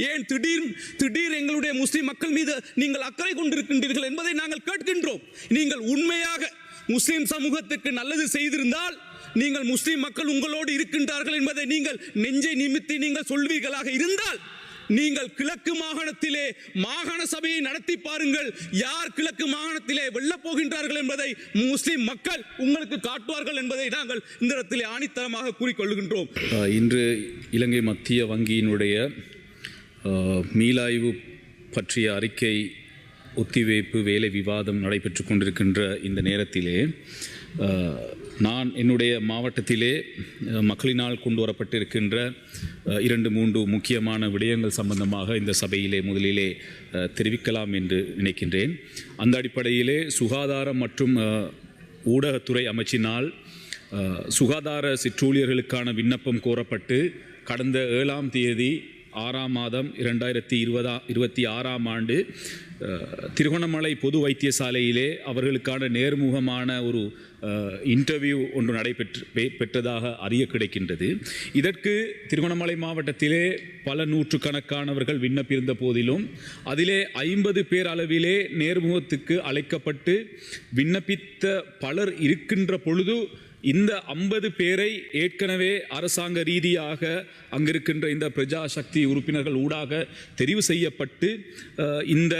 ஏன் திடீர் எங்களுடைய முஸ்லிம் மக்கள் மீது நீங்கள் அக்கறை கொண்டிருக்கின்றீர்கள் என்பதை நாங்கள் கேட்கின்றோம். நீங்கள் உண்மையாக முஸ்லிம் சமூகத்துக்கு நல்லது செய்திருந்தால் நீங்கள் முஸ்லிம் மக்கள் உங்களோடு இருக்கின்றார்கள் என்பதை நீங்கள் நெஞ்சை நிமித்தி நீங்கள் சொல்வீர்களாக இருந்தால் நீங்கள் கிழக்கு மாகாணத்திலே மாகாண சபையை நடத்தி பாருங்கள். யார் கிழக்கு மாகாணத்திலே வெல்லப் போகின்றார்கள் என்பதை முஸ்லிம் மக்கள் உங்களுக்கு காட்டுவார்கள் என்பதை நாங்கள் இந்த இடத்திலே ஆணித்தரமாக கூறிக்கொள்கின்றோம். இன்று இலங்கை மத்திய வங்கியினுடைய மீளாய்வு பற்றிய அறிக்கை ஒத்திவைப்பு வேலை விவாதம் நடைபெற்று கொண்டிருக்கின்ற இந்த நேரத்திலே நான் என்னுடைய மாவட்டத்திலே மக்களினால் கொண்டு வரப்பட்டிருக்கின்ற 2-3 முக்கியமான விடயங்கள் சம்பந்தமாக இந்த சபையிலே முதலிலே தெரிவிக்கலாம் என்று நினைக்கின்றேன். அந்த அடிப்படையிலே சுகாதாரம் மற்றும் ஊடகத்துறை அமைச்சினால் சுகாதார சிற்றூழியர்களுக்கான விண்ணப்பம் கோரப்பட்டு கடந்த 7ஆம் தேதி 6ஆம் மாதம் 2026ஆம் ஆண்டு திருகோணமலை பொது வைத்தியசாலையிலே அவர்களுக்கான நேர்முகமான ஒரு இன்டர்வியூ ஒன்று நடைபெற்றதாக அறிய கிடைக்கின்றது. இதற்கு திருகோணமலை மாவட்டத்திலே பல நூற்றுக்கணக்கானவர்கள் விண்ணப்பிருந்த போதிலும் அதிலே 50 பேர் அளவிலே நேர்முகத்துக்கு அழைக்கப்பட்டு விண்ணப்பித்த பலர் இருக்கின்ற பொழுது இந்த 50 பேரை ஏற்கனவே அரசாங்க ரீதியாக அங்கிருக்கின்ற இந்த பிரஜா சக்தி உறுப்பினர்கள் ஊடாக தெரிவு செய்யப்பட்டு இந்த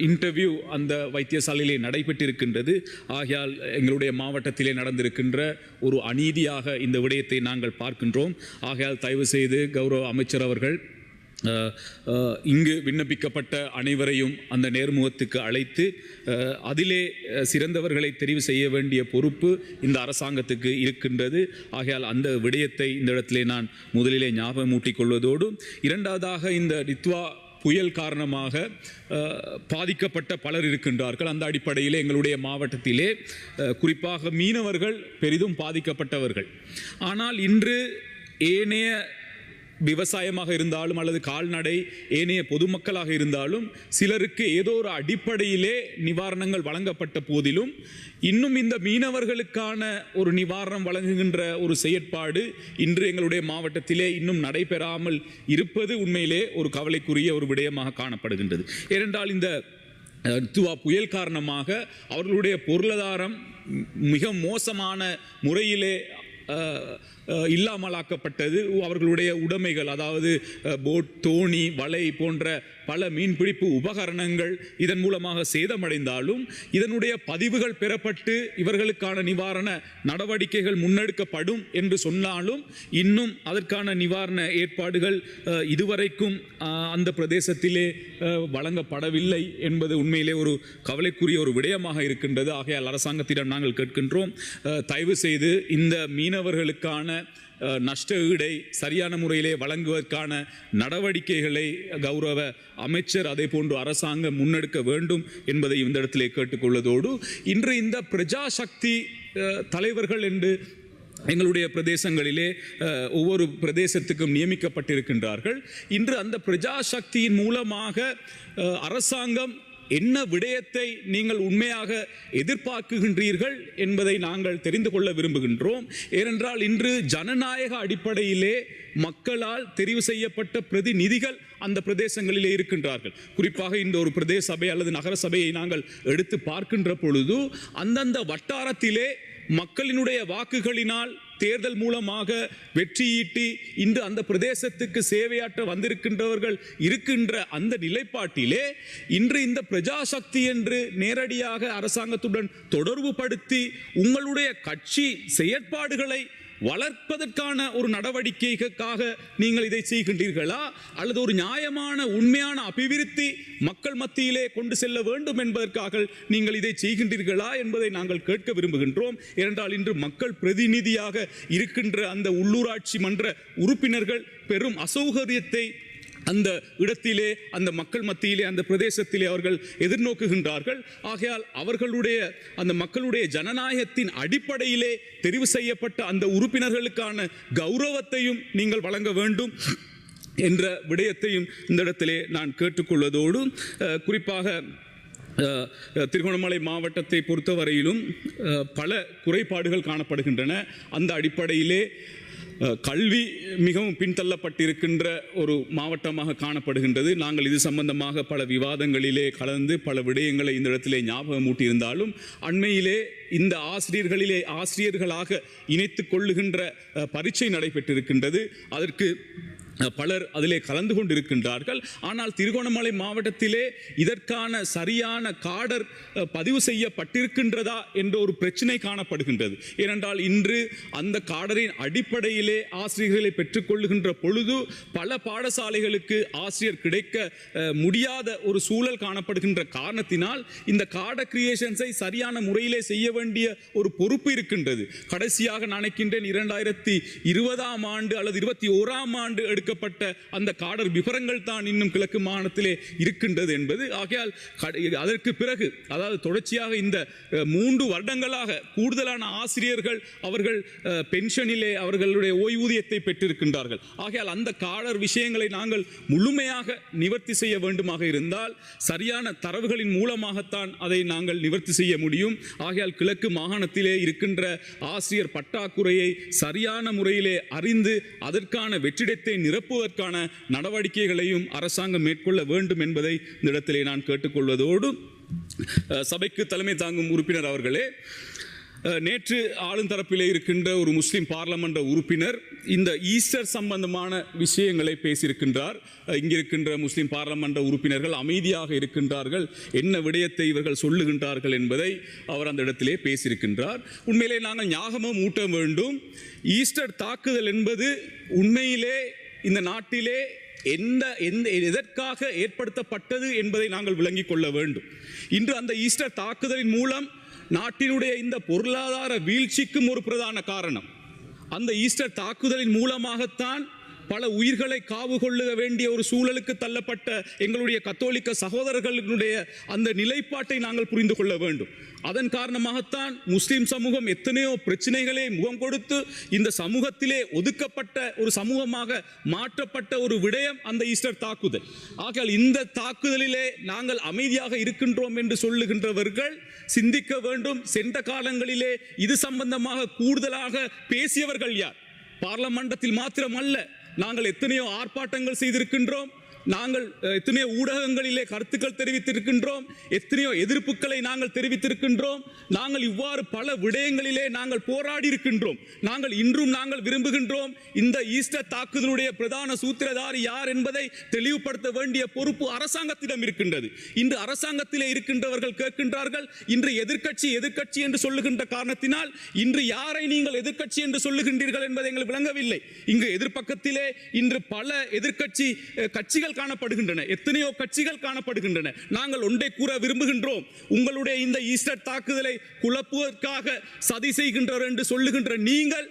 இன்டர்வியூ அந்த வைத்தியசாலையிலே நடைபெற்றிருக்கின்றது. ஆகையால் எங்களுடைய மாவட்டத்திலே நடந்திருக்கின்ற ஒரு அநீதியாக இந்த விடயத்தை நாங்கள் பார்க்கின்றோம். ஆகையால் தயவு செய்து கௌரவ அமைச்சர் அவர்கள் இங்கு விண்ணப்பிக்கப்பட்ட அனைவரையும் அந்த நேர்முகத்துக்கு அழைத்து அதிலே சிறந்தவர்களை தெரிவு செய்ய வேண்டிய பொறுப்பு இந்த அரசாங்கத்துக்கு இருக்கின்றது. ஆகையால் அந்த விடயத்தை இந்த இடத்திலே நான் முதலிலே ஞாபகமூட்டிக் கொள்வதோடு, இரண்டாவதாக இந்த ரித்வா புயல் காரணமாக பாதிக்கப்பட்ட பலர் இருக்கின்றார்கள். அந்த அடிப்படையிலே எங்களுடைய மாவட்டத்திலே குறிப்பாக மீனவர்கள் பெரிதும் பாதிக்கப்பட்டவர்கள். ஆனால் இன்று ஏனைய விவசாயமாக இருந்தாலும் அல்லது கால்நடை ஏனைய பொதுமக்களாக இருந்தாலும் சிலருக்கு ஏதோ ஒரு அடிப்படையிலே நிவாரணங்கள் வழங்கப்பட்ட போதிலும் இன்னும் இந்த மீனவர்களுக்கான ஒரு நிவாரணம் வழங்குகின்ற ஒரு செயற்பாடு இன்று எங்களுடைய மாவட்டத்திலே இன்னும் நடைபெறாமல் இருப்பது உண்மையிலே ஒரு கவலைக்குரிய ஒரு விடயமாக காணப்படுகின்றது. ஏனென்றால் இந்த புயல் காரணமாக அவர்களுடைய பொருளாதாரம் மிக மோசமான முறையிலே இல்லாமலாக்கப்பட்டது. அவர்களுடைய உடைமைகள், அதாவது போட், தோணி, வலை போன்ற பல மீன்பிடிப்பு உபகரணங்கள் இதன் மூலமாக சேதமடைந்தாலும் இதனுடைய பதிவுகள் பெறப்பட்டு இவர்களுக்கான நிவாரண நடவடிக்கைகள் முன்னெடுக்கப்படும் என்று சொன்னாலும் இன்னும் அதற்கான நிவாரண ஏற்பாடுகள் இதுவரைக்கும் அந்த பிரதேசத்திலே வழங்கப்படவில்லை என்பது உண்மையிலே ஒரு கவலைக்குரிய ஒரு விடயமாக இருக்கின்றது. ஆகையால் அரசாங்கத்திடம் நாங்கள் கேட்கின்றோம், தயவு செய்து இந்த மீனவர்களுக்கான நஷ்ட ஈடை சரியான முறையிலே வழங்குவதற்கான நடவடிக்கைகளை கௌரவ அமைச்சர் அதே போன்று அரசாங்கம் முன்னெடுக்க வேண்டும் என்பதை இந்த இடத்திலே கேட்டுக்கொள்வதோடு, இன்று இந்த பிரஜா சக்தி தலைவர்கள் என்று எங்களுடைய பிரதேசங்களிலே ஒவ்வொரு பிரதேசத்துக்கும் நியமிக்கப்பட்டிருக்கின்றார்கள். இன்று அந்த பிரஜா சக்தியின் மூலமாக அரசாங்கம் என்ன விடயத்தை நீங்கள் உண்மையாக எதிர்பார்க்குகின்றீர்கள் என்பதை நாங்கள் தெரிந்து கொள்ள விரும்புகின்றோம். ஏனென்றால் இன்று ஜனநாயக அடிப்படையிலே மக்களால் தெரிவு செய்யப்பட்ட பிரதிநிதிகள் அந்த பிரதேசங்களிலே இருக்கின்றார்கள். குறிப்பாக இந்த ஒரு பிரதேச சபை அல்லது நகர சபையை நாங்கள் எடுத்து பார்க்கின்ற பொழுது அந்தந்த வட்டாரத்திலே மக்களினுடைய வாக்குகளினால் தேர்தல் மூலமாக வெற்றியீட்டி இன்று அந்த பிரதேசத்துக்கு சேவையாற்ற வந்திருக்கின்றவர்கள் இருக்கின்ற அந்த நிலைப்பாட்டிலே இன்று இந்த பிரஜா சக்தி என்று நேரடியாக அரசாங்கத்துடன் தொடர்பு படுத்தி உங்களுடைய கட்சி செயற்பாடுகளை வளர்ப்பதற்கான ஒரு நடவடிக்கைக்காக நீங்கள் இதை செய்கின்றீர்களா, அல்லது ஒரு நியாயமான உண்மையான அபிவிருத்தி மக்கள் மத்தியிலே கொண்டு செல்ல வேண்டும் என்பதற்காக நீங்கள் இதை செய்கின்றீர்களா என்பதை நாங்கள் கேட்க விரும்புகின்றோம். ஏனென்றால் இன்று மக்கள் பிரதிநிதியாக இருக்கின்ற அந்த உள்ளூராட்சி மன்ற உறுப்பினர்கள் பெரும் அசௌகரியத்தை அந்த இடத்திலே, அந்த மக்கள் மத்தியிலே, அந்த பிரதேசத்திலே அவர்கள் எதிர்நோக்குகின்றார்கள். ஆகையால் அவர்களுடைய அந்த மக்களுடைய ஜனநாயகத்தின் அடிப்படையிலே தெரிவு செய்யப்பட்ட அந்த உறுப்பினர்களுக்கான கௌரவத்தையும் நீங்கள் வழங்க வேண்டும் என்ற விடயத்தையும் இந்த இடத்திலே நான் கேட்டுக்கொள்வதோடு, குறிப்பாக திருகோணமலை மாவட்டத்தை பொறுத்தவரையிலும் பல குறைபாடுகள் காணப்படுகின்றன. அந்த அடிப்படையிலே கல்வி மிகவும் பின்தள்ளப்பட்டிருக்கின்ற ஒரு மாவட்டமாக காணப்படுகின்றது. நாங்கள் இது சம்பந்தமாக பல விவாதங்களிலே கலந்து பல விடயங்களை இந்த இடத்திலே ஞாபகமூட்டியிருந்தாலும் அண்மையிலே இந்த ஆசிரியர்களாக இணைத்துக் கொள்ளுகின்ற பரீட்சை நடைபெற்றிருக்கின்றது. அதற்கு பலர் அதிலே கலந்து கொண்டிருக்கின்றார்கள். ஆனால் திருகோணமலை மாவட்டத்திலே இதற்கான சரியான காடர் பதிவு செய்யப்பட்டிருக்கின்றதா என்ற ஒரு பிரச்சனை காணப்படுகின்றது. ஏனென்றால் இன்று அந்த காடரின் அடிப்படையிலே ஆசிரியர்களை பெற்றுக்கொள்ளுகின்ற பொழுது பல பாடசாலைகளுக்கு ஆசிரியர் கிடைக்க முடியாத ஒரு சூழல் காணப்படுகின்ற காரணத்தினால் இந்த காடர் கிரியேஷன்ஸை சரியான முறையிலே செய்ய வேண்டிய ஒரு பொறுப்பு இருக்கின்றது. கடைசியாக நினைக்கின்றேன் 2020 ஆண்டு அல்லது 2021 ஆண்டு எடுக்கப்பட்ட அந்த காடர் விவரங்கள் தான் இன்னும் கிழக்கு மாகாணத்திலே இருக்கின்றது என்பது. ஆகையால் அதற்கு பிறகு அதாவது தொடர்ச்சியாக இந்த 3 வருடங்களாக கூடுதலான ஆசிரியர்கள் அவர்கள் பென்ஷனிலே அவர்களுடைய ஓய்வூதியத்தை பெற்றிருக்கின்றார்கள். ஆகையால் அந்த காடர் விஷயங்களை நாங்கள் முழுமையாக நிவர்த்தி செய்ய வேண்டுமாக இருந்தால் சரியான தரவுகளின் மூலமாகத்தான் அதை நாங்கள் நிவர்த்தி செய்ய முடியும். ஆகையால் கிழக்கு மாகாணத்திலே இருக்கின்ற ஆசிரியர் பற்றாக்குறையை சரியான முறையிலே அறிந்து அதற்கான வெற்றிடத்தை நிரப்புவதற்கான நடவடிக்கைகளையும் அரசாங்கம் மேற்கொள்ள வேண்டும் என்பதை இந்த இடத்திலே நான் கேட்டுக்கொள்வதோடு சபைக்கு தலைமை தாங்கும் உறுப்பினர் அவர்களே, நேற்று ஆளுந்தரப்பிலே இருக்கின்ற ஒரு முஸ்லிம் பார்லமெண்ட் உறுப்பினர் இந்த ஈஸ்டர் சம்பந்தமான விஷயங்களை பேசியிருக்கின்றார். இங்கிருக்கின்ற முஸ்லிம் பார்லமெண்ட் உறுப்பினர்கள் அமைதியாக இருக்கின்றார்கள், என்ன விடயத்தை இவர்கள் சொல்லுகின்றார்கள் என்பதை அவர் அந்த இடத்திலே பேசியிருக்கின்றார். உண்மையிலே நாங்கள் ஞாபகம் ஊட்ட வேண்டும், ஈஸ்டர் தாக்குதல் என்பது உண்மையிலே இந்த நாட்டிலே எதற்காக ஏற்படுத்தப்பட்டது என்பதை நாங்கள் விளங்கிக் கொள்ள வேண்டும். இன்று அந்த ஈஸ்டர் தாக்குதலின் மூலம் நாட்டினுடைய இந்த பொருளாதார வீழ்ச்சிக்கும் ஒரு பிரதான காரணம். அந்த ஈஸ்டர் தாக்குதலின் மூலமாகத்தான் பல உயிர்களை காவு கொள்ள வேண்டிய ஒரு சூழலுக்கு தள்ளப்பட்ட எங்களுடைய கத்தோலிக்க சகோதரர்களுடைய அந்த நிலைப்பாட்டை நாங்கள் புரிந்து கொள்ள வேண்டும். அதன் காரணமாகத்தான் முஸ்லிம் சமூகம் எத்தனையோ பிரச்சனைகளை முகம் கொடுத்து இந்த சமூகத்திலே ஒதுக்கப்பட்ட ஒரு சமூகமாக மாற்றப்பட்ட ஒரு விடயம் அந்த ஈஸ்டர் தாக்குதல். ஆகையால் இந்த தாக்குதலிலே நாங்கள் அமைதியாக இருக்கின்றோம் என்று சொல்லுகின்றவர்கள் சிந்திக்க வேண்டும். சென்ற காலங்களிலே இது சம்பந்தமாக கூடுதலாக பேசியவர்கள் யார்? பார்லமெண்டத்தில் மாத்திரமல்ல, நாங்கள் எத்தனையோ ஆர்ப்பாட்டங்கள் செய்திருக்கின்றோம், நாங்கள் எத்தனையோ ஊடகங்களிலே கருத்துக்கள் தெரிவித்திருக்கின்றோம், எத்தனையோ எதிர்ப்புகளை நாங்கள் தெரிவித்திருக்கின்றோம். நாங்கள் இவ்வாறு பல விடயங்களிலே நாங்கள் போராடி இருக்கின்றோம். இன்றும் நாங்கள் விரும்புகின்றோம் இந்த ஈஸ்டர் தாக்குதலுடைய பிரதான சூத்திரதாரி யார் என்பதை தெளிவுபடுத்த வேண்டிய பொறுப்பு அரசாங்கத்திடம் இருக்கின்றது. இன்று அரசாங்கத்திலே இருக்கின்றவர்கள் கேட்கின்றார்கள், இன்று எதிர்க்கட்சி என்று சொல்லுகின்ற காரணத்தினால் இன்று யாரை நீங்கள் எதிர்க்கட்சி என்று சொல்லுகின்றீர்கள் என்பதை எங்களுக்கு விளங்கவில்லை. இங்கு எதிர்பக்கத்திலே இன்று பல எதிர்க்கட்சி கட்சிகள் காணப்படுகின்றன, எத்தனையோ கட்சிகள் காணப்படுகின்றன. நாங்கள் ஒன்றை கூற விரும்புகின்றோம், உங்களுடைய இந்த ஈஸ்டர் தாக்குதலை குழப்புவதற்காக சதி செய்கின்றனர் என்று சொல்லுகின்ற நீங்கள்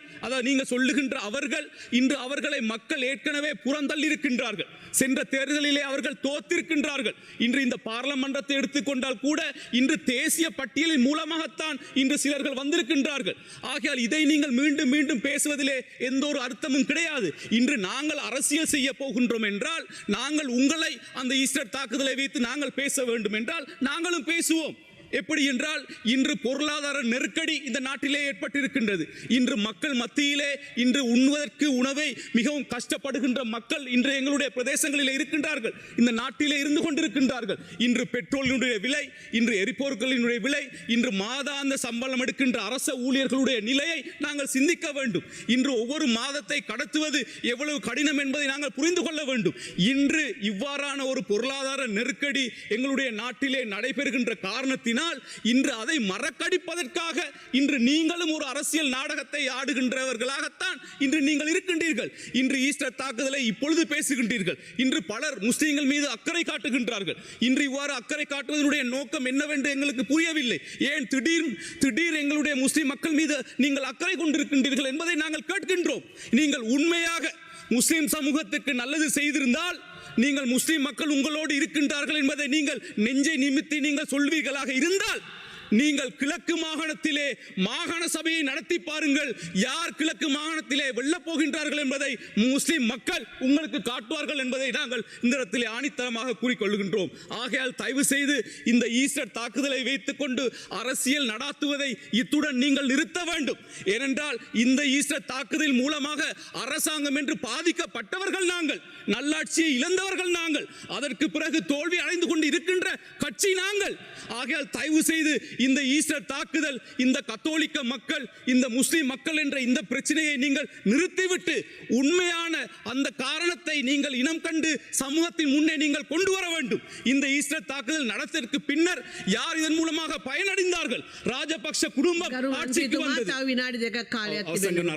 சொல்லுகின்ற அவர்கள் இன்று அவர்களை மக்கள் ஏற்கனவே புறந்தள்ளி இருக்கின்றார்கள். சென்ற தேர்தலிலே அவர்கள் தோற்றிருக்கின்றார்கள். இன்று இந்த பார்லமெண்டத்தை எடுத்துக்கொண்டால் கூட இன்று தேசிய பட்டியலின் மூலமாகத்தான் இன்று சிலர்கள் வந்திருக்கின்றார்கள். ஆகையால் இதை நீங்கள் மீண்டும் மீண்டும் பேசுவதிலே எந்த ஒரு அர்த்தமும் கிடையாது. இன்று நாங்கள் அரசியல் செய்ய போகின்றோம் என்றால் நாங்கள் உங்களை அந்த ஈஸ்டர் தாக்குதலை வைத்து நாங்கள் பேச வேண்டும் என்றால் நாங்களும் பேசுவோம். எப்படி என்றால் இன்று பொருளாதார நெருக்கடி இந்த நாட்டிலே ஏற்பட்டிருக்கின்றது. இன்று மக்கள் மத்தியிலே இன்று உண்ணுவதற்கு உணவை மிகவும் கஷ்டப்படுகின்ற மக்கள் இன்று எங்களுடைய பிரதேசங்களில் இருக்கின்றார்கள், இந்த நாட்டிலே இருந்து கொண்டிருக்கின்றார்கள். இன்று பெட்ரோலினுடைய விலை, இன்று எரிபொருட்களினுடைய விலை, இன்று மாதாந்த சம்பளம் எடுக்கின்ற அரச ஊழியர்களுடைய நிலையை நாங்கள் சிந்திக்க வேண்டும். இன்று ஒவ்வொரு மாதத்தை கடத்துவது எவ்வளவு கடினம் என்பதை நாங்கள் புரிந்து கொள்ள வேண்டும். இன்று இவ்வாறான ஒரு பொருளாதார நெருக்கடி எங்களுடைய நாட்டிலே நடைபெறுகின்ற காரணத்தினால் இன்று அதை மறக்கடிப்பதற்காக இன்று நீங்களும் ஒரு அரசியல் நாடகத்தை ஆடுகின்றவர்களாகத்தான் இன்று நீங்கள் இருக்கின்றீர்கள். இன்று ஈஸ்டர் தாக்குதலை இப்பொழுது பேசுகின்றீர்கள். இன்று பலர் முஸ்லிம்கள் மீது அக்கறை காட்டுகின்றார்கள். இன்று இவ்வாறு அக்கறை காட்டுவதனுடைய நோக்கம் என்னவென்று எங்களுக்கு புரியவில்லை. ஏன் திடீர் எங்களுடைய முஸ்லிம் மக்கள் மீது நீங்கள் அக்கறை கொண்டிருக்கின்றீர்கள் என்பதை நாங்கள் கேட்கின்றோம். நீங்கள் உண்மையாக முஸ்லிம் சமூகத்துக்கு நல்லது செய்திருந்தால் நீங்கள் முஸ்லிம் மக்கள் உங்களோடு இருக்கின்றார்கள் என்பதை நீங்கள் நெஞ்சை நிமித்தி நீங்கள் சொல்வீர்களாக இருந்தால் நீங்கள் கிழக்கு மாகாணத்திலே மாகாண சபையை நடத்தி பாருங்கள். யார் கிழக்கு மாகாணத்திலே வெல்லப் போகின்றார்கள் என்பதை முஸ்லிம் மக்கள் உங்களுக்கு காட்டுவார்கள் என்பதை நாங்கள் இந்த இடத்திலே ஆணித்தரமாக கூறிக்கொள்கின்றோம். ஆகையால் தயவு செய்து இந்த ஈஸ்டர் தாக்குதலை வைத்துக் கொண்டு அரசியல் நடாத்துவதை இத்துடன் நீங்கள் நிறுத்த வேண்டும். ஏனென்றால் இந்த ஈஸ்டர் தாக்குதல் மூலமாக அரசாங்கம் என்று பாதிக்கப்பட்டவர்கள் நாங்கள், நல்லாட்சியை இழந்தவர்கள் நாங்கள், அதற்கு பிறகு தோல்வி அடைந்து கொண்டு இருக்கின்ற கட்சி நாங்கள். ஆகையால் தயவு செய்து இந்த ஈஸ்டர் தாக்குதல், இந்த கத்தோலிக்க மக்கள், இந்த முஸ்லிம் மக்கள் என்ற இந்த பிரச்சனையை நீங்கள் நிறுத்திவிட்டு உண்மையான அந்த காரணத்தை நீங்கள் இனம் கண்டு சமூகத்தின் முன்னே நீங்கள் கொண்டு வர வேண்டும். இந்த ஈஸ்டர் தாக்குதல் நடத்திற்கு பின்னர் யார் இதன் மூலமாக பயனடைந்தார்கள்? ராஜபக்ஷ குடும்பம் ஆட்சிக்கு வந்தது.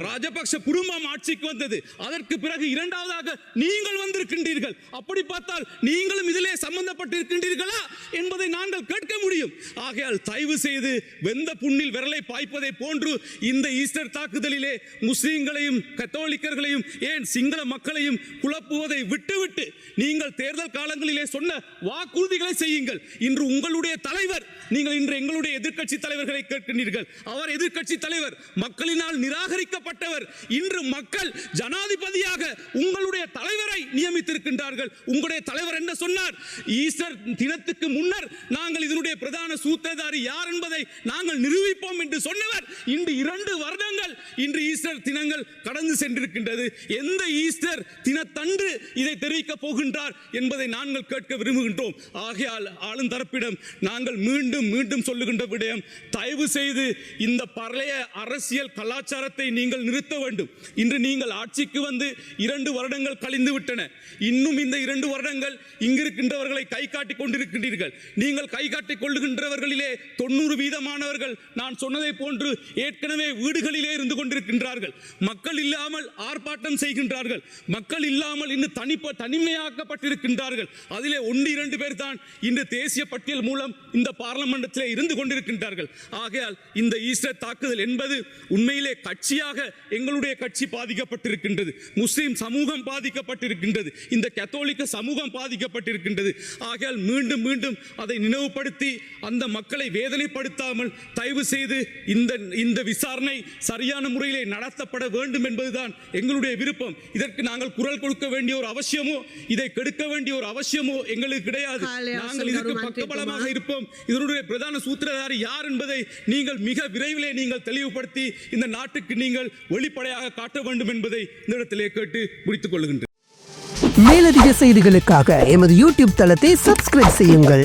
ராஜபக்ஷ குடும்பம் ஆட்சிக்கு வந்தது. அதற்கு பிறகு இரண்டாவதாக நீங்கள் வந்திருக்கின்றீர்கள். அப்படி பார்த்தால் நீங்களும் இதிலே சம்பந்தப்பட்டிருக்கின்றீர்களா என்பதை நாங்கள் கேட்க முடியும். ஆகையால் தயவு செய்து வெந்த புண்ணில் விரலை பாய்ப்பதை போன்று இந்த ஈஸ்டர் தாக்குதலிலே முஸ்லிம்களையும் கத்தோலிக்கர்களையும் ஏன் சிங்கள மக்களையும் குழப்புவதை விட்டுவிட்டு நீங்கள் தேர்தல் காலங்களிலே சொன்ன வாக்குறுதிகளை செய்யுங்கள். இன்று உங்களுடைய தலைவர், நீங்கள் இன்று எங்களுடைய எதிர்க்கட்சி தலைவர்களை கேட்கின்றீர்கள். அவர் எதிர்க்கட்சி தலைவர், மக்களினால் நிராகரிக்கப்பட்டவர். இன்று மக்கள் ஜனாதிபதியாக உங்களுடைய தலைவரை நியமித்திருக்கின்றார்கள். உங்களுடைய தலைவர் என்ன சொன்னார்? ஈஸ்டர் தினத்துக்கு முன்னர் நாங்கள் இதனுடைய பிரதான சூத்திரதாரி யார் என்பதை நாங்கள் நிரூபிப்போம் என்று சொன்னவர் இன்று 2 வருடங்கள் இன்று ஈஸ்டர் தினங்கள் கடந்து சென்றிருக்கின்றது. எந்த ஈஸ்டர் தினத்தன்று இதை தெரிவிக்க போகின்றார் என்பதை நாங்கள் கேட்க விரும்புகின்றோம். ஆகையால் ஆளும் தரப்பிடம் நாங்கள் மீண்டும் சொல்லுகின்ற விடயம், தயவு செய்து இந்த பழைய அரசியல் கலாச்சாரத்தை நீங்கள் நிறுத்த வேண்டும். இன்று நீங்கள் ஆட்சிக்கு வந்து 2 வருடங்கள் கழிந்து விட்டன. இன்னும் இந்த 2 வருடங்கள் இங்கிருக்கின்றவர்களை கை காட்டிக் கொண்டிருக்கின்றீர்கள். நீங்கள் கை காட்டிக் கொள்ளுகின்றவர்களிலே 90% நான் சொன்னதை போன்று ஏற்கனவே வீடுகளிலே இருந்து கொண்டிருக்கின்றார்கள். மக்கள் இல்லாமல் ஆர்ப்பாட்டம் செய்கின்றார்கள். மக்கள் இல்லாமல் இன்னும் தனிமையாக்கப்பட்டிருக்கின்றார்கள். அதிலே 1-2 பேர் தான் இன்று தேசிய பட்டியல் மூலம் இந்த பார்லமெண்டத்தில் இருந்து கொண்டிருக்கின்றார்கள். ஆகையால் இந்த ஈஸ்டர் தாக்குதல் என்பது உண்மையிலே கட்சியாக எங்களுடைய கட்சி பாதிக்கப்பட்டிருக்கின்றது, முஸ்லிம் சமூகம் பாதிக்கப்பட்டிருக்கின்றது, இந்த கத்தோலிக்க சமூகம் பாதிக்கப்பட்டிருக்கின்றது. ஆகையால் மீண்டும் அதை நினைவுபடுத்தி அந்த மக்களை வேதனைப்படுத்தாமல் தயவு செய்து இந்த விசாரணை சரியான முறையிலே நடத்தப்பட வேண்டும் என்பதுதான் எங்களுடைய விருப்பம். இதற்கு நாங்கள் குரல் கொடுக்க வேண்டிய ஒரு அவசியமோ இதை கெடுக்க வேண்டிய ஒரு அவசியமோ எங்களுக்கு கிடையாது. நாங்கள் இதற்கு பக்கபலமாக இருப்போம். இதனுடைய பிரதான சூத்திரதாரி யார் என்பதை நீங்கள் மிக விரைவிலே நீங்கள் தெளிவுபடுத்தி இந்த நாட்டுக்கு நீங்கள் வெளிப்படையாக காட்ட வேண்டும் என்பதை இந்த இடத்திலே கேட்டு முடித்துக் கொள்கின்றேன். மேலதிக செய்திகளுக்காக எமது யூடியூப் தளத்தை சப்ஸ்கிரைப் செய்யுங்கள்.